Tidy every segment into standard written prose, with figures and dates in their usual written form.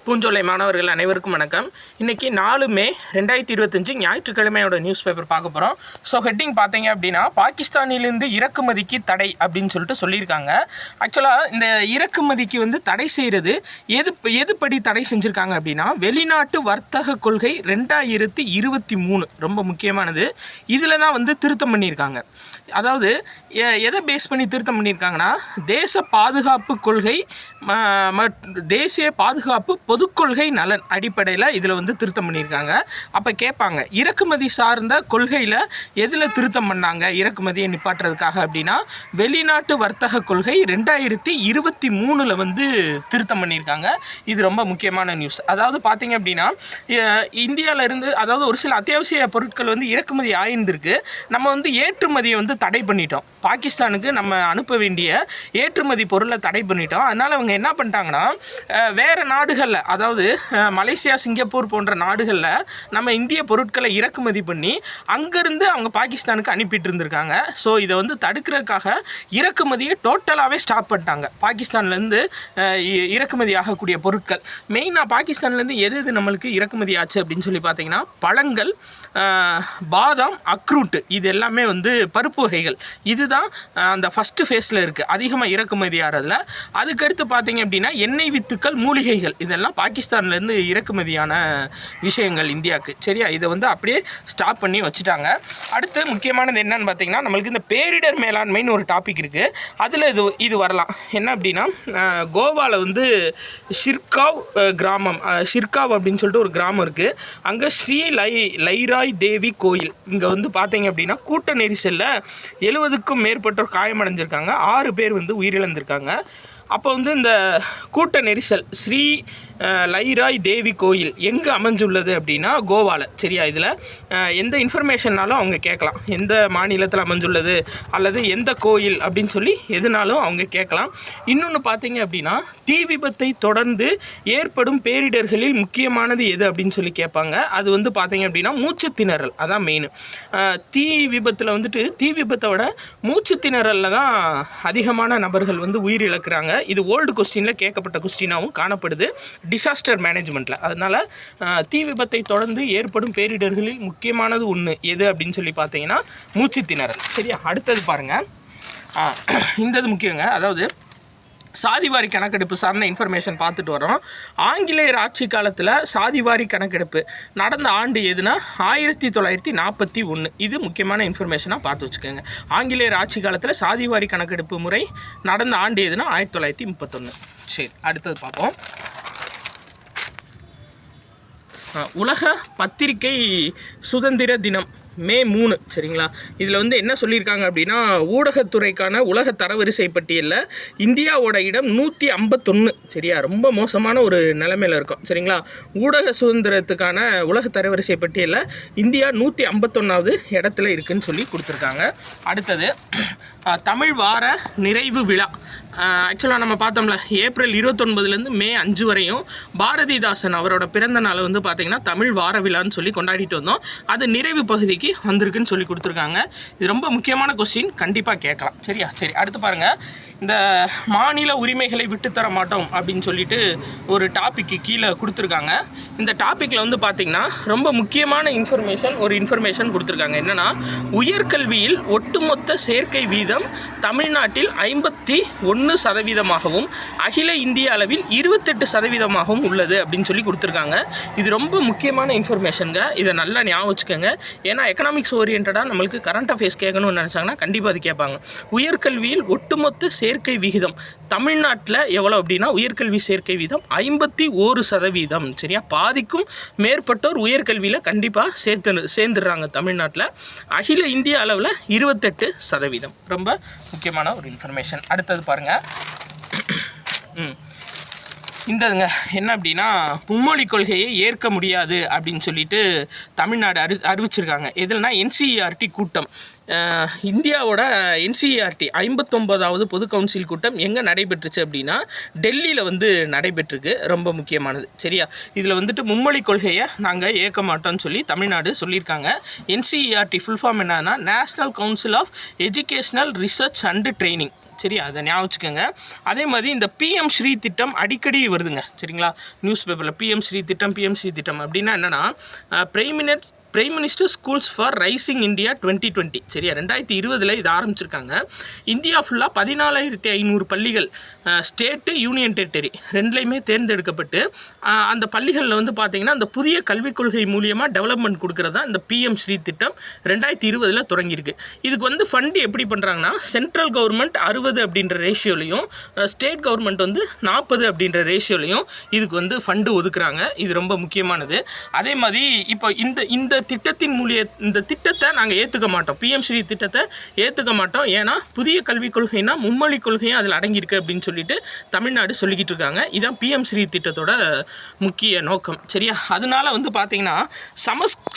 பூஞ்சோலை மாணவர்கள் அனைவருக்கும் வணக்கம். இன்றைக்கி 4 மே 2025 ஞாயிற்றுக்கிழமையோட நியூஸ் பேப்பர் பார்க்க போகிறோம். ஸோ ஹெட்டிங் பார்த்தீங்க அப்படின்னா, பாகிஸ்தானிலிருந்து இறக்குமதிக்கு தடை அப்படின்னு சொல்லியிருக்காங்க. ஆக்சுவலாக இந்த இறக்குமதிக்கு தடை செய்கிறது எதுபடி தடை செஞ்சுருக்காங்க அப்படின்னா, வெளிநாட்டு வர்த்தக கொள்கை 2023 ரொம்ப முக்கியமானது. இதில் தான் திருத்தம் பண்ணியிருக்காங்க. அதாவது எதை பேஸ் பண்ணி திருத்தம் பண்ணியிருக்காங்கன்னா, தேச பாதுகாப்பு கொள்கை தேசிய பாதுகாப்பு பொதுக்கொள்கை நலன் அடிப்படையில் இதில் திருத்தம் பண்ணியிருக்காங்க. அப்போ கேட்பாங்க, இறக்குமதி சார்ந்த கொள்கையில் எதில் திருத்தம் பண்ணாங்க இறக்குமதியை நிப்பாட்டுறதுக்காக அப்படின்னா, வெளிநாட்டு வர்த்தக கொள்கை 2023 திருத்தம் பண்ணியிருக்காங்க. இது ரொம்ப முக்கியமான நியூஸ். அதாவது பார்த்தீங்க அப்படின்னா, இந்தியாவிலேருந்து அதாவது ஒரு சில அத்தியாவசிய பொருட்கள் இறக்குமதி ஆயிருந்திருக்கு. நம்ம ஏற்றுமதியை தடை பண்ணிட்டோம். பாகிஸ்தானுக்கு நம்ம அனுப்ப வேண்டிய ஏற்றுமதி பொருளை தடை பண்ணிட்டோம். அதனால் அவங்க என்ன பண்ணிட்டாங்கன்னா, வேறு நாடுகளில் அதாவது மலேசியா, சிங்கப்பூர் போன்ற நாடுகளில் நம்ம இந்திய பொருட்களை இறக்குமதி பண்ணி அங்கேருந்து அவங்க பாகிஸ்தானுக்கு அனுப்பிட்டு இருந்திருக்காங்க. ஸோ இதை தடுக்கிறதுக்காக இறக்குமதியை டோட்டலாகவே ஸ்டாப் பண்ணிட்டாங்க. பாகிஸ்தான்லேருந்து இறக்குமதி ஆகக்கூடிய பொருட்கள் மெயினாக பாகிஸ்தான்லேருந்து எது நம்மளுக்கு இறக்குமதி ஆச்சு அப்படின்னு சொல்லி பார்த்தீங்கன்னா, பழங்கள், பாதாம், அக்ரூட்டு, இது எல்லாமே பருப்பு வகைகள். இதுதான் அந்த ஃபஸ்ட்டு ஃபேஸில் இருக்குது அதிகமாக இறக்குமதி ஆகிறதுல. அதுக்கடுத்து பார்த்தீங்க அப்படின்னா, எண்ணெய் வித்துக்கள், மூலிகைகள், இதெல்லாம் பாகிஸ்தான்லேருந்து இறக்குமதியான விஷயங்கள் இந்தியாவுக்கு. சரியா, இதை அப்படியே ஸ்டாப் பண்ணி வச்சுட்டாங்க. அடுத்து முக்கியமானது என்னன்னு பார்த்தீங்கன்னா, நம்மளுக்கு இந்த பேரிடர் மேலாண்மைன்னு ஒரு டாபிக் இருக்குது. அதில் இது வரலாம். என்ன அப்படின்னா, கோவாவில் ஷிர்காவ் கிராமம், ஷிர்காவ் அப்படின்னு சொல்லிட்டு ஒரு கிராமம் இருக்குது. அங்கே ஸ்ரீ லைராய் தேவி கோயில். இங்கே பார்த்தீங்க அப்படின்னா, கூட்ட நெரிசலில் 70க்கும் மேற்பட்டோர் காயமடைஞ்சிருக்காங்க. 6 பேர் உயிரிழந்திருக்காங்க. அப்போ இந்த கூட்ட நெரிசல் ஸ்ரீ லைராய் தேவி கோயில் எங்கே அமைஞ்சுள்ளது அப்படின்னா, கோவாவில். சரியா, இதில் எந்த இன்ஃபர்மேஷன்னாலும் அவங்க கேட்கலாம். எந்த மாநிலத்தில் அமைஞ்சுள்ளது அல்லது எந்த கோயில் அப்படின்னு சொல்லி எதுனாலும் அவங்க கேட்கலாம். இன்னொன்று பார்த்தீங்க அப்படின்னா, தீ விபத்தை தொடர்ந்து ஏற்படும் பேரிடர்களில் முக்கியமானது எது அப்படின்னு சொல்லி கேட்பாங்க. அது பார்த்தீங்க அப்படின்னா, மூச்சு திணறல். அதான் மெயின். தீ விபத்தில் தீ விபத்தை விட மூச்சு திணறலில் தான் அதிகமான நபர்கள் உயிரிழக்கிறாங்க. இது ஓல்டு கொஸ்டினில் கேட்கப்பட்ட கொஸ்டினாகவும் காணப்படுது டிசாஸ்டர் மேனேஜ்மெண்ட்டில். அதனால் தீ விபத்தை தொடர்ந்து ஏற்படும் பேரிடர்களில் முக்கியமானது ஒன்று எது அப்படின்னு சொல்லி பார்த்தீங்கன்னா, மூச்சு திணறல். சரியா, அடுத்தது பாருங்கள், இந்தது முக்கியங்க. அதாவது சாதிவாரி கணக்கெடுப்பு சார்ந்த இன்ஃபர்மேஷன் பார்த்துட்டு வரோம். ஆங்கிலேயர் ஆட்சி காலத்தில் சாதிவாரி கணக்கெடுப்பு நடந்த ஆண்டு எதுனா 1941. இது முக்கியமான இன்ஃபர்மேஷனாக பார்த்து வச்சுக்கோங்க. ஆங்கிலேயர் ஆட்சி காலத்தில் சாதிவாரி கணக்கெடுப்பு முறை நடந்த ஆண்டு எதுனா 1931. சரி, அடுத்தது பார்ப்போம். உலக பத்திரிகை சுதந்திர தினம் மே 3. சரிங்களா, இதில் என்ன சொல்லியிருக்காங்க அப்படின்னா, ஊடகத்துறைக்கான உலக தரவரிசை பட்டியலில் இந்தியாவோட இடம் 151. சரியா, ரொம்ப மோசமான ஒரு நிலைமையில் இருக்கும். சரிங்களா, ஊடக சுதந்திரத்துக்கான உலக தரவரிசை பட்டியலில் இந்தியா 151வது இடத்துல இருக்குதுன்னு சொல்லி கொடுத்துருக்காங்க. அடுத்தது தமிழ் வார நிறைவு விழா. ஆக்சுவலாக நம்ம பார்த்தோம்ல, ஏப்ரல் 29 மே 5 வரையும் பாரதிதாசன் அவரோட பிறந்த நாளை பார்த்திங்கன்னா தமிழ் வார விழான்னு சொல்லி கொண்டாடிட்டு வந்தோம். அது நிறைவு பகுதிக்கு வந்திருக்குன்னு சொல்லி கொடுத்துருக்காங்க. இது ரொம்ப முக்கியமான கொஸ்டின், கண்டிப்பாக கேட்கலாம். சரியா, சரி, அடுத்து பாருங்கள். இந்த மாநில உரிமைகளை விட்டுத்தர மாட்டோம் அப்படின்னு சொல்லிட்டு ஒரு டாப்பிக்கு கீழே கொடுத்துருக்காங்க. இந்த டாப்பிக்கில் பார்த்திங்கன்னா ரொம்ப முக்கியமான இன்ஃபர்மேஷன் கொடுத்துருக்காங்க. என்னென்னா, உயர்கல்வியில் ஒட்டுமொத்த சேர்க்கை வீதம் தமிழ்நாட்டில் 51%, அகில இந்திய அளவில் 28% உள்ளது அப்படின்னு சொல்லி கொடுத்துருக்காங்க. இது ரொம்ப முக்கியமான இன்ஃபர்மேஷனுங்க. இதை நல்லா ஞாபகம் வச்சுக்கோங்க. ஏன்னா எக்கனாமிக்ஸ் ஓரியன்டாக நம்மளுக்கு கரண்ட் அஃபேர்ஸ் கேட்கணும்னு நினச்சாங்கன்னா கண்டிப்பாக அது கேட்பாங்க. உயர்கல்வியில் ஒட்டுமொத்த சேர்க்கை விகிதம் தமிழ்நாட்டில் எவ்வளோ அப்படின்னா, உயர்கல்வி சேர்க்கை வீதம் 51%. சரியா, பாதிக்கும் மேற்பட்டோர் உயர்கல்வியில் கண்டிப்பாக சேர்ந்துடுறாங்க தமிழ்நாட்டில். அகில இந்திய அளவில் 28%. ரொம்ப முக்கியமான ஒரு இன்ஃபர்மேஷன். அடுத்தது பாருங்கள். இந்ததுங்க என்ன அப்படின்னா, மும்மொழி கொள்கையை ஏற்க முடியாது அப்படின்னு சொல்லிட்டு தமிழ்நாடு அறிவிச்சிருக்காங்க. எதுலனா என்சிஇஆர்டி கூட்டம். இந்தியாவோட என்சிஇஆர்டி 59வது பொது கவுன்சில் கூட்டம் எங்கே நடைபெற்றுச்சு அப்படின்னா, டெல்லியில் நடைபெற்றிருக்கு. ரொம்ப முக்கியமானது. சரியா, இதில் மும்மொழி கொள்கையை நாங்கள் ஏற்க மாட்டோம்னு சொல்லி தமிழ்நாடு சொல்லியிருக்காங்க. என்சிஇஆர்டி ஃபுல் ஃபார்ம் என்னன்னா, national council of educational research and training. சரியா, அதை ஞாபகம் வச்சுக்கோங்க. அதே மாதிரி இந்த பிஎம் ஸ்ரீ திட்டம் அடிக்கடி வருதுங்க சரிங்களா, நியூஸ் பேப்பரில். பிஎம் ஸ்ரீ திட்டம் அப்படின்னா என்னென்னா, prime minister schools for rising India 2020 சரியா, 2020 இது ஆரம்பிச்சிருக்காங்க. இந்தியா ஃபுல்லாக 14,500 பள்ளிகள் ஸ்டேட்டு யூனியன் டெரிட்டரி ரெண்டுலேயுமே தேர்ந்தெடுக்கப்பட்டு அந்த பள்ளிகளில் வந்து பார்த்திங்கன்னா அந்த புதிய கல்விக் கொள்கை மூலியமாக டெவலப்மெண்ட் கொடுக்குறது தான் இந்த பிஎம் ஸ்ரீ திட்டம் 2020 தொடங்கியிருக்கு. இதுக்கு வந்து ஃபண்டு எப்படி பண்ணுறாங்கன்னா, சென்ட்ரல் கவர்மெண்ட் 60 அப்படின்ற ரேஷியோலையும் ஸ்டேட் கவர்மெண்ட் வந்து 40 அப்படின்ற ரேஷியோலையும் இதுக்கு வந்து ஃபண்டு ஒதுக்குறாங்க. இது ரொம்ப முக்கியமானது. அதே மாதிரி இப்போ இந்த இந்த திட்டத்தை நாங்கள் ஏற்றுக்க மாட்டோம், பிஎம் ஸ்ரீ திட்டத்தை ஏற்றுக்க மாட்டோம். ஏன்னா புதிய கல்விக் கொள்கைனா மும்மொழி கொள்கையும் அதில் அடங்கியிருக்கு அப்படின்னு சொல்லிட்டு தமிழ்நாடு சொல்லிக்கிட்டு இருக்காங்க. இதுதான் பிஎம் ஸ்ரீ திட்டத்தோட முக்கிய நோக்கம் சரியா. அதனால வந்து பார்த்தீங்கன்னா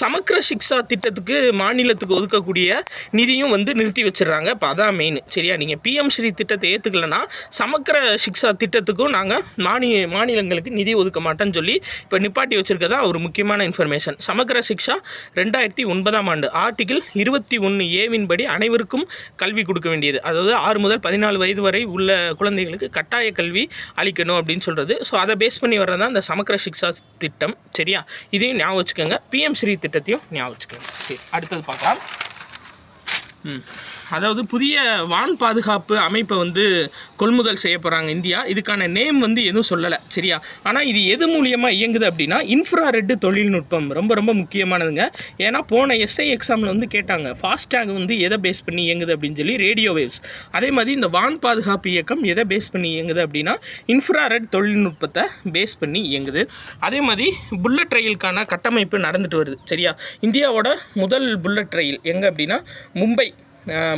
சமக்கிர சிக்ஷா திட்டத்துக்கு மாநிலத்துக்கு ஒதுக்கக்கூடிய நிதியும் வந்து நிறுத்தி வச்சிடறாங்க. இப்போ அதான் மெயின் சரியா. நீங்கள் பிஎம் ஸ்ரீ திட்டத்தை ஏற்றுக்கலன்னா சமக்கிர சிக்ஷா திட்டத்துக்கும் நாங்கள் மாநிலங்களுக்கு நிதி ஒதுக்க மாட்டோன்னு சொல்லி இப்போ நிப்பாட்டி வச்சிருக்கதா ஒரு முக்கியமான இன்ஃபர்மேஷன். சமக்கிர சிக்ஷா 2009 ஆண்டு ஆர்டிகிள் 21A படி அனைவருக்கும் கல்வி கொடுக்க வேண்டியது, அதாவது 6 முதல் 14 வயது வரை உள்ள குழந்தைகளுக்கு கட்டாய கல்வி அளிக்கணும் அப்படின்னு சொல்கிறது. ஸோ அதை பேஸ் பண்ணி வர்றதான் இந்த சமக்கிர சிக்ஷா திட்டம் சரியா. இதையும் ஞாபகம் வச்சுக்கோங்க, பிஎம் ஸ்ரீ திட்டத்தையும் ஞாபகம் வச்சுக்கோங்க. சரி, அடுத்தது பார்க்கலாம். அதாவது புதிய வான் பாதுகாப்பு அமைப்பை வந்து கொள்முதல் செய்ய போகிறாங்க இந்தியா. இதுக்கான நேம் வந்து எதுவும் சொல்லலை சரியா. ஆனால் இது எது மூலியமாக இயங்குது அப்படின்னா இன்ஃப்ராரெட் தொழில்நுட்பம் ரொம்ப ரொம்ப முக்கியமானதுங்க. ஏன்னா போன எஸ்ஐ எக்ஸாமில் வந்து கேட்டாங்க ஃபாஸ்டேக் வந்து எதை பேஸ் பண்ணி இயங்குது அப்படின்னு சொல்லி, ரேடியோ வேவ்ஸ். அதே மாதிரி இந்த வான் பாதுகாப்பு இயக்கம் எதை பேஸ் பண்ணி இயங்குது அப்படின்னா இன்ஃப்ராரெட் தொழில்நுட்பத்தை பேஸ் பண்ணி இயங்குது. அதே மாதிரி புல்லட் ரயிலுக்கான கட்டமைப்பு நடந்துட்டு வருது சரியா. இந்தியாவோட முதல் புல்லட் ரயில் எங்கே அப்படின்னா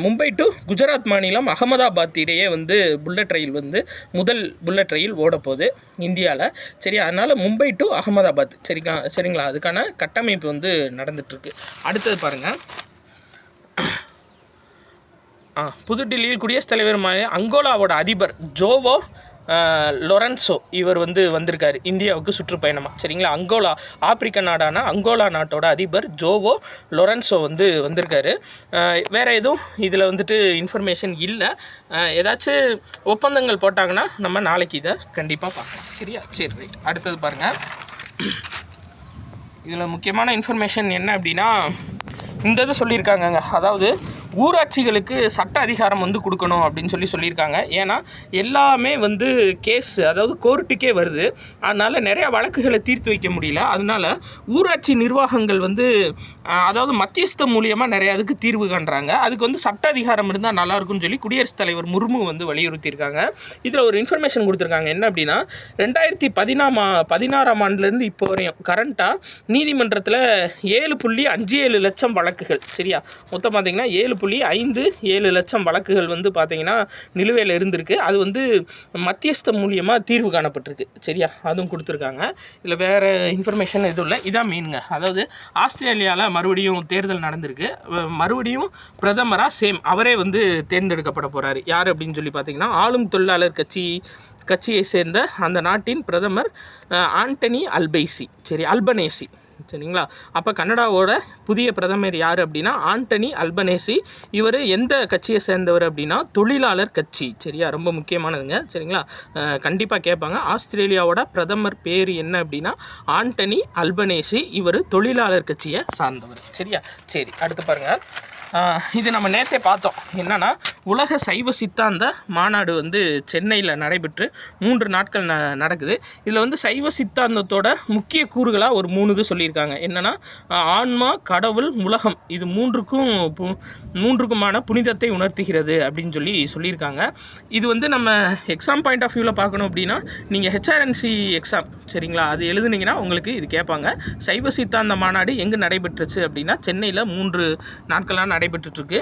மும்பை டு குஜராத் மாநிலம் அகமதாபாத் இடையே வந்து புல்லட் ரயில் வந்து முதல் புல்லட் ரயில் ஓடப்போகுது இந்தியாவில் சரியா. அதனால் மும்பை டு அகமதாபாத் சரிங்களா, அதுக்கான கட்டமைப்பு வந்து நடந்துகிட்ருக்கு. அடுத்தது பாருங்கள், புதுடில்லியில் குடியரசுத் தலைவர் அங்கோலாவோட அதிபர் ஜோவோ லொரன்சோ இவர் வந்து வந்திருக்காரு இந்தியாவுக்கு சுற்றுப்பயணமாக சரிங்களா. ஆப்பிரிக்க நாடான அங்கோலா நாட்டோட அதிபர் ஜோவோ லொரன்சோ வந்து வந்திருக்காரு. வேறு எதுவும் இதில் வந்துட்டு இன்ஃபர்மேஷன் இல்லை. ஏதாச்சும் ஒப்பந்தங்கள் போட்டாங்கன்னா நம்ம நாளைக்கு இதை கண்டிப்பாக பார்க்கலாம் சரியா. சரி ரைட், அடுத்தது பாருங்கள். இதில் முக்கியமான இன்ஃபர்மேஷன் என்ன அப்படின்னா இந்த இது சொல்லியிருக்காங்கங்க, அதாவது ஊராட்சிகளுக்கு சட்ட அதிகாரம் வந்து கொடுக்கணும் அப்படின்னு சொல்லியிருக்காங்க. ஏன்னா எல்லாமே வந்து கேஸ், அதாவது கோர்ட்டுக்கே வருது. அதனால் நிறையா வழக்குகளை தீர்த்து வைக்க முடியல. அதனால் ஊராட்சி நிர்வாகங்கள் வந்து அதாவது மத்தியஸ்தம் மூலியமாக நிறையா அதுக்கு தீர்வு காண்றாங்க. அதுக்கு வந்து சட்ட அதிகாரம் இருந்தால் நல்லாயிருக்கும்னு சொல்லி குடியரசுத் தலைவர் முர்மு வந்து வலியுறுத்தியிருக்காங்க. இதில் ஒரு இன்ஃபர்மேஷன் கொடுத்துருக்காங்க. என்ன அப்படின்னா 2016 ஆண்டுலேருந்து இப்போ வரையும் கரண்ட்டாக நீதிமன்றத்தில் 7.57 லட்சம் வழக்குகள் சரியா. மொத்தம் பார்த்திங்கன்னா 7.57 லட்சம் வழக்குகள் வந்து பார்த்திங்கன்னா நிலுவையில் இருந்திருக்கு. அது வந்து மத்தியஸ்தம் மூலியமாக தீர்வு காணப்பட்டிருக்கு சரியா, அதுவும் கொடுத்துருக்காங்க. இதில் வேறு இன்ஃபர்மேஷன் எதுவும் இல்லை. இதான் மெயினுங்க. அதாவது ஆஸ்திரேலியாவில் மறுபடியும் தேர்தல் நடந்திருக்கு. மறுபடியும் பிரதமராக அவரே வந்து தேர்ந்தெடுக்கப்பட போகிறாரு. யார் அப்படின்னு சொல்லி பார்த்திங்கன்னா ஆளும் தொழிலாளர் கட்சியை சேர்ந்த அந்த நாட்டின் பிரதமர் ஆண்டனி அல்பனேசி சரிங்களா. அப்போ கனடாவோட புதிய பிரதமர் யார் அப்படின்னா ஆண்டனி அல்பனேசி. இவர் எந்த கட்சியை சேர்ந்தவர் அப்படின்னா தொழிலாளர் கட்சி சரியா. ரொம்ப முக்கியமானதுங்க சரிங்களா, கண்டிப்பாக கேட்பாங்க. ஆஸ்திரேலியாவோட பிரதமர் பேர் என்ன அப்படின்னா ஆண்டனி அல்பனேசி. இவர் தொழிலாளர் கட்சியை சார்ந்தவர் சரியா. சரி, அடுத்து பாருங்கள். இது நம்ம நேற்றே பார்த்தோம். என்னென்னா உலக சைவ சித்தாந்த மாநாடு வந்து சென்னையில் நடைபெற்று 3 நாட்கள் நடக்குது. இதில் வந்து சைவ சித்தாந்தத்தோட முக்கிய கூறுகளாக ஒரு 3 இது சொல்லியிருக்காங்க. என்னென்னா ஆன்மா, கடவுள், உலகம், இது மூன்றுக்குமான புனிதத்தை உணர்த்துகிறது அப்படின்னு சொல்லியிருக்காங்க. இது வந்து நம்ம எக்ஸாம் பாயிண்ட் ஆஃப் வியூவில் பார்க்கணும் அப்படின்னா நீங்கள் ஹெச்ஆர்என்சி எக்ஸாம் சரிங்களா, அது எழுதுனீங்கன்னா உங்களுக்கு இது கேட்பாங்க. சைவ சித்தாந்த மாநாடு எங்கே நடைபெற்றுச்சு அப்படின்னா சென்னையில் 3 நாட்களாக நடைபெற்றுருக்கு.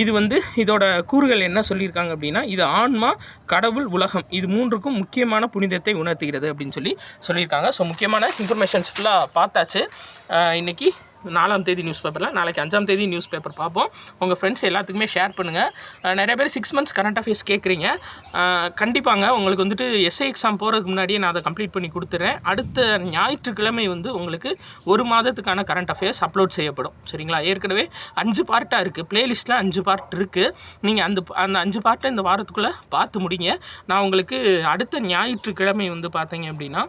இது வந்து இதோட கூறுகள் என்ன சொல்லியிருக்காங்க அப்படின்னா இது ஆன்மா, கடவுள், உலகம், இது 3க்கும் முக்கியமான புனிதத்தை உணர்த்துகிறது அப்படின்னு சொல்லியிருக்காங்க. ஸோ முக்கியமான இன்ஃபர்மேஷன்ஸ் ஃபுல்லாக பார்த்தாச்சு. இன்றைக்கி 4ஆம் தேதி நியூஸ் பேப்பரில், நாளைக்கு 5ஆம் தேதி நியூஸ் பேப்பர் பார்ப்போம். உங்கள் ஃப்ரெண்ட்ஸ் எல்லாத்துக்குமே ஷேர் பண்ணுங்கள். நிறைய பேர் 6 months கரண்ட் அஃபேர்ஸ் கேட்குறீங்க. கண்டிப்பாங்க உங்களுக்கு வந்துட்டு எஸ்ஐ எக்ஸாம் போகிறதுக்கு முன்னாடியே நான் அதை கம்ப்ளீட் பண்ணி கொடுத்துட்றேன். அடுத்த ஞாயிற்றுக்கிழமை வந்து உங்களுக்கு 1 மாதத்துக்கான கரண்ட் அஃபேர்ஸ் அப்லோட் செய்யப்படும். சரிங்களா? ஏற்கனவே 5 பார்ட்டாக இருக்குது. ப்ளேலிஸ்ட்டில் 5 பார்ட் இருக்குது. நீங்கள் அந்த 5 பார்ட்டை இந்த வாரத்துக்குள்ளே பார்த்து முடிங்க. நான் உங்களுக்கு அடுத்த ஞாயிற்றுக்கிழமை வந்து பார்த்தீங்க அப்படின்னா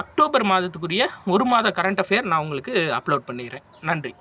அக்டோபர் மாதத்துக்குரிய 1 மாத கரண்ட் அஃபேர் நான் உங்களுக்கு அப்லோட் பண்ணிடுறேன். நன்றி.